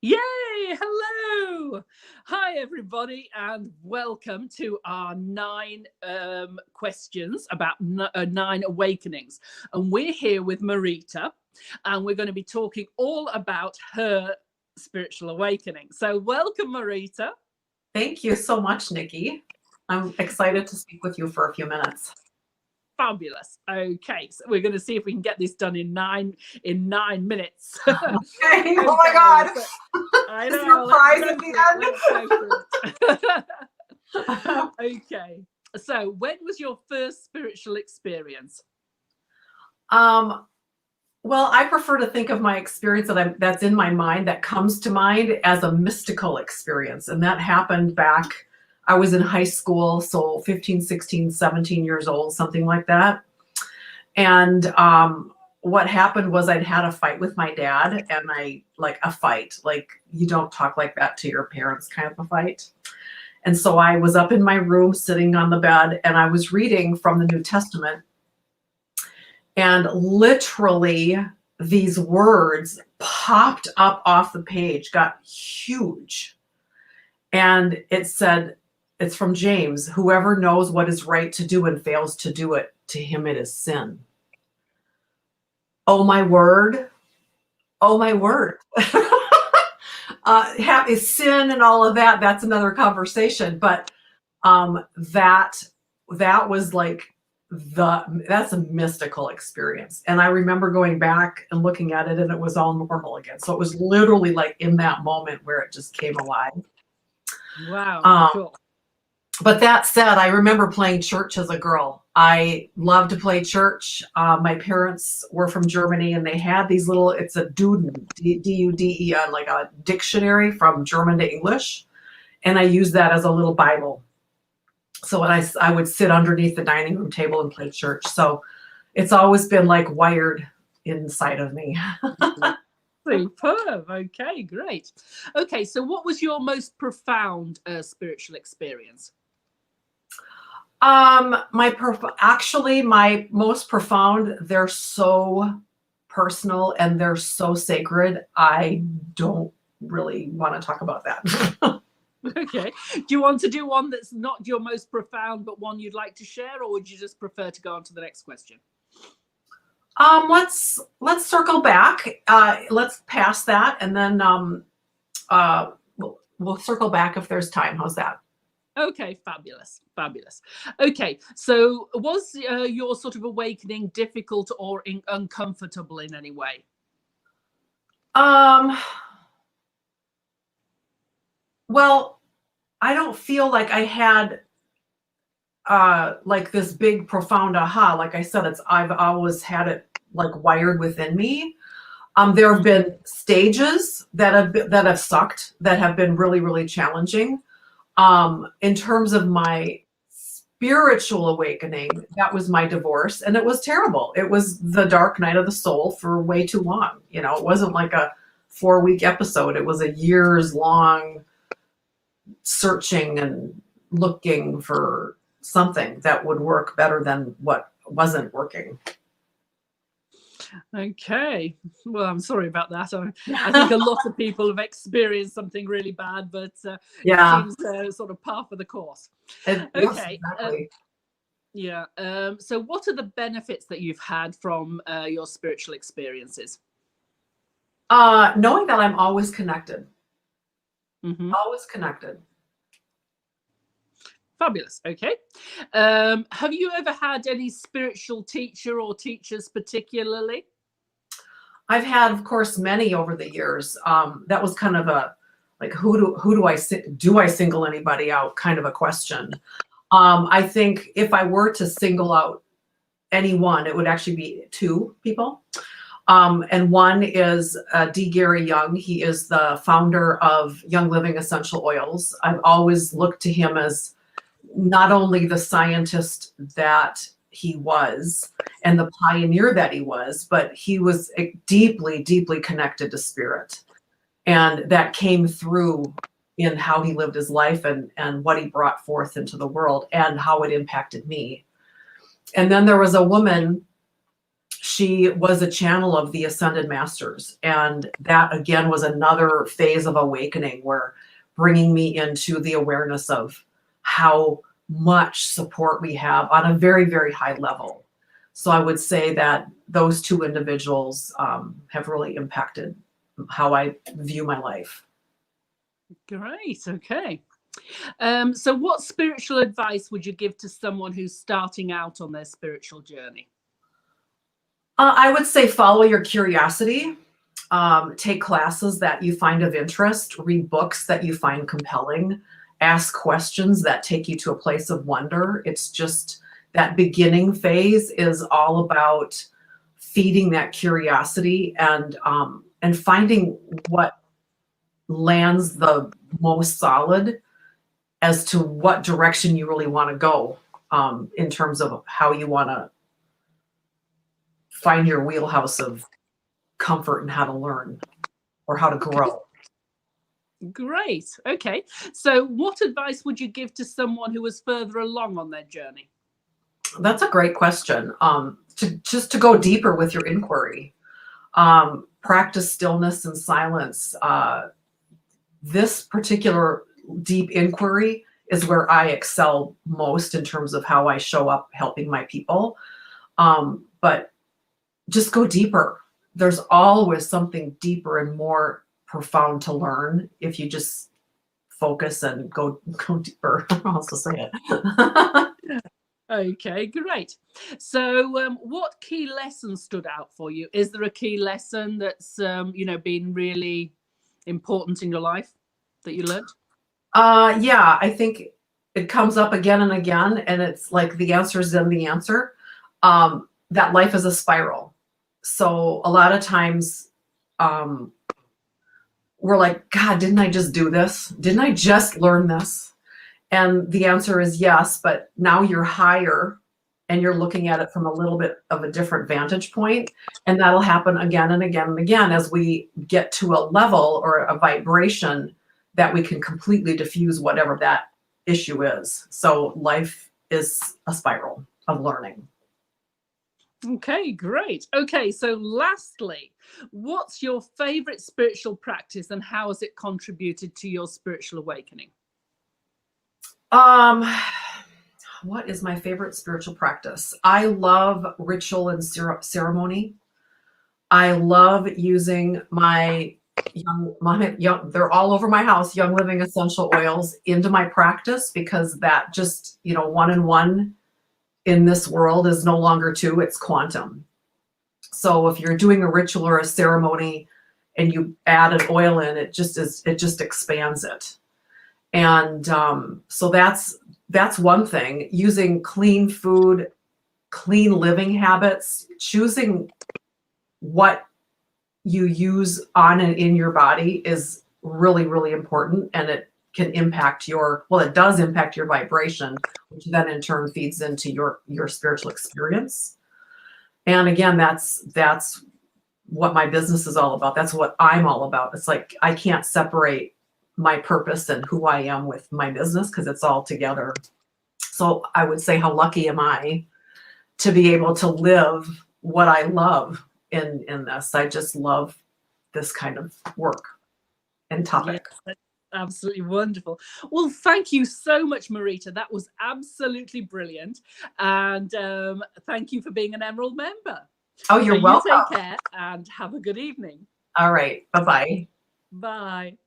Yay! Hello! Hi, everybody, and welcome to our 9 questions about 9 awakenings. And we're here with Marita, and we're going to be talking all about her spiritual awakening. So, welcome, Marita. Thank you so much, Nikki. I'm excited to speak with you for a few minutes. Fabulous. Okay, so we're going to see if we can get this done in 9 minutes. Okay. Oh my God! So, I Is know. there a prize at the end? Okay. So, when was your first spiritual experience? Well, I prefer to think of my experience that's in my mind, that comes to mind, as a mystical experience, and that happened back. I was in high school, so 15, 16, 17 years old, something like that. And what happened was I'd had a fight with my dad, and a fight, like you don't talk like that to your parents kind of a fight. And so I was up in my room sitting on the bed, and I was reading from the New Testament. And literally these words popped up off the page, got huge. And it said, it's from James, whoever knows what is right to do and fails to do it, to him it is sin. Oh my word. Oh my word. Is sin and all of that, that's another conversation. But that was like that's a mystical experience. And I remember going back and looking at it, and it was all normal again. So it was literally like in that moment where it just came alive. Wow, cool. But that said, I remember playing church as a girl. I loved to play church. My parents were from Germany, and they had these it's a Duden, D-U-D-E-N, like a dictionary from German to English. And I used that as a little Bible. So I would sit underneath the dining room table and play church. So it's always been like wired inside of me. Superb. Okay, great. Okay, so what was your most profound spiritual experience? Actually, my most profound, they're so personal and they're so sacred. I don't really want to talk about that. Okay. Do you want to do one that's not your most profound, but one you'd like to share, or would you just prefer to go on to the next question? Let's circle back. Let's pass that, and then we'll circle back if there's time. How's that? Okay, fabulous. Okay, so was your sort of awakening difficult or uncomfortable in any way? Well, I don't feel like I had like this big profound aha. Like I said, I've always had it like wired within me. There have been stages that have sucked, that have been really, really challenging. In terms of my spiritual awakening, that was my divorce, and it was terrible. It was the dark night of the soul for way too long. You know, it wasn't like a 4-week episode. It was a years long searching and looking for something that would work better than what wasn't working. Okay, well, I'm sorry about that. I think a lot of people have experienced something really bad, but yeah, it seems sort of par for the course. Okay. Yes, exactly. Yeah. So what are the benefits that you've had from your spiritual experiences? Knowing that I'm always connected. Mm-hmm. Always connected. Fabulous. Okay. Have you ever had any spiritual teacher or teachers particularly? I've had, of course, many over the years. That was kind of a like, who do I single anybody out kind of a question. I think if I were to single out anyone, it would actually be 2 people. And one is D. Gary Young. He is the founder of Young Living Essential Oils. I've always looked to him as not only the scientist that he was and the pioneer that he was, but he was deeply, deeply connected to spirit. And that came through in how he lived his life and what he brought forth into the world and how it impacted me. And then there was a woman she was a channel of the Ascended Masters. And that, again, was another phase of awakening, where bringing me into the awareness of how much support we have on a very, very high level. So I would say that those two individuals have really impacted how I view my life. Great. Okay. So what spiritual advice would you give to someone who's starting out on their spiritual journey? I would say follow your curiosity. Take classes that you find of interest, read books that you find compelling, ask questions that take you to a place of wonder. It's just that beginning phase is all about feeding that curiosity and finding what lands the most solid as to what direction you really want to go, in terms of how you want to find your wheelhouse of comfort and how to learn or how to grow. Great. Okay. So what advice would you give to someone who was further along on their journey? That's a great question. To go deeper with your inquiry, practice stillness and silence. This particular deep inquiry is where I excel most in terms of how I show up helping my people. But just go deeper. There's always something deeper and more profound to learn if you just focus and go deeper. I'll also say it. Okay, great. So what key lesson stood out for you? Is there a key lesson that's been really important in your life that you learned? Yeah, I think it comes up again and again, and it's like the answer is in the answer. That life is a spiral. So a lot of times we're like, God, didn't I just do this? Didn't I just learn this? And the answer is yes, but now you're higher and you're looking at it from a little bit of a different vantage point. And that'll happen again and again and again as we get to a level or a vibration that we can completely diffuse whatever that issue is. So life is a spiral of learning. Okay, great. Okay, so lastly, what's your favorite spiritual practice and how has it contributed to your spiritual awakening? What is my favorite spiritual practice? I love ritual and ceremony. I love using my young, they're all over my house, Young Living essential oils into my practice, because that just, 1 and 1 in this world is no longer 2, it's quantum. So if you're doing a ritual or a ceremony and you add an oil in, it just expands it. And so that's one thing. Using clean food, clean living habits, choosing what you use on and in your body is really, really important. And it can impact it does impact your vibration, which then in turn feeds into your spiritual experience. And again, that's what my business is all about. That's what I'm all about. It's like, I can't separate my purpose and who I am with my business because it's all together. So I would say, how lucky am I to be able to live what I love in this. I just love this kind of work and topic. Yes, absolutely wonderful. Well, thank you so much, Marita. That was absolutely brilliant. And thank you for being an Emerald member. Oh, you're welcome. You take care and have a good evening. All right. Bye-bye. Bye.